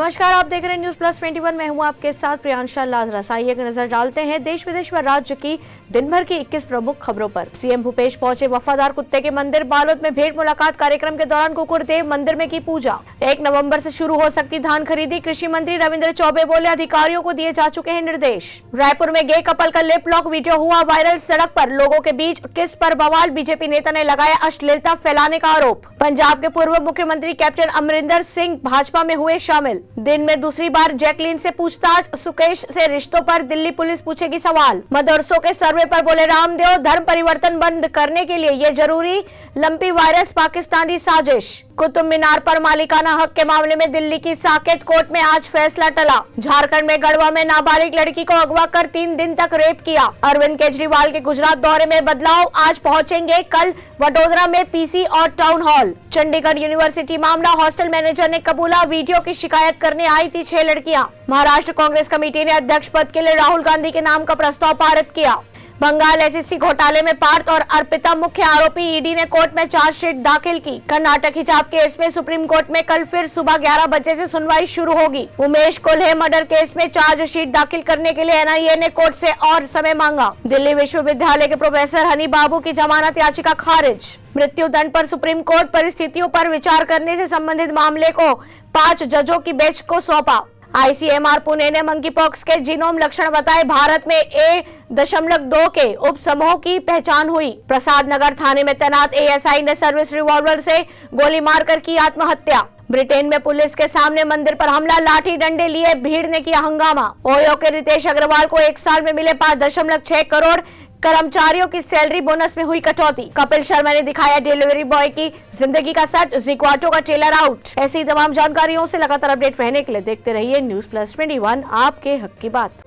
नमस्कार, आप देख रहे हैं न्यूज प्लस 21। मैं हूं आपके साथ प्रियांशा लाजरस। आइए एक नजर डालते हैं देश विदेश व राज्य की दिन भर की 21 प्रमुख खबरों पर। सीएम भूपेश पहुंचे वफादार कुत्ते के मंदिर बालोद में भेंट मुलाकात कार्यक्रम के दौरान कुकुरदेव मंदिर में की पूजा। 1 नवंबर से शुरू हो सकती धान खरीदी, कृषि मंत्री रविंद्र चौबे बोले अधिकारियों को दिए जा चुके हैं निर्देश। रायपुर में गे कपल का लिप लॉक वीडियो हुआ वायरल, सड़क पर लोगों के बीच किस पर बवाल, बीजेपी नेता ने लगाया अश्लीलता फैलाने का आरोप। पंजाब के पूर्व मुख्यमंत्री कैप्टन अमरिंदर सिंह भाजपा में हुए शामिल। दिन में दूसरी बार जैकलीन से पूछताछ, सुकेश से रिश्तों पर दिल्ली पुलिस पूछेगी सवाल। मदरसों के सर्वे पर बोले रामदेव, धर्म परिवर्तन बंद करने के लिए ये जरूरी, लंपी वायरस पाकिस्तानी साजिश। कुतुब मीनार पर मालिकाना हक के मामले में दिल्ली की साकेत कोर्ट में आज फैसला टला। झारखंड में गढ़वा में नाबालिग लड़की को अगवा कर 3 दिन तक रेप किया। अरविंद केजरीवाल के गुजरात दौरे में बदलाव, आज पहुंचेंगे कल वडोदरा में पीसी और टाउन हॉल। चंडीगढ़ यूनिवर्सिटी मामला, हॉस्टल मैनेजर ने कबूला, वीडियो की शिकायत करने आई थी 6 लड़कियां। महाराष्ट्र कांग्रेस कमेटी ने अध्यक्ष पद के लिए राहुल गांधी के नाम का प्रस्ताव पारित किया। बंगाल एसएससी घोटाले में पार्थ और अर्पिता मुख्य आरोपी, ईडी ने कोर्ट में चार्जशीट दाखिल की। कर्नाटक हिजाब केस में सुप्रीम कोर्ट में कल फिर सुबह 11 बजे से सुनवाई शुरू होगी। उमेश कोल्हे मर्डर केस में चार्जशीट दाखिल करने के लिए एनआईए ने कोर्ट से और समय मांगा। दिल्ली विश्वविद्यालय के प्रोफेसर हनी बाबू की जमानत याचिका खारिज। मृत्यु दंड पर सुप्रीम कोर्ट परिस्थितियों पर विचार करने से संबंधित मामले को 5 जजों की बेंच को सौंपा। आईसीएमआर पुणे ने मंकीपॉक्स के जीनोम लक्षण बताए, भारत में A.2 के उप समूह की पहचान हुई। प्रसाद नगर थाने में तैनात एएसआई ने सर्विस रिवॉल्वर से गोली मारकर की आत्महत्या। ब्रिटेन में पुलिस के सामने मंदिर पर हमला, लाठी डंडे लिए भीड़ ने किया हंगामा। ओयो के रितेश अग्रवाल को 1 साल में मिले 5.6 करोड़, कर्मचारियों की सैलरी बोनस में हुई कटौती। कपिल शर्मा ने दिखाया डिलीवरी बॉय की जिंदगी का सच, ज़िक्वाटो का ट्रेलर आउट। ऐसी तमाम जानकारियों से लगातार अपडेट रहने के लिए देखते रहिए न्यूज प्लस 21, आपके हक की बात।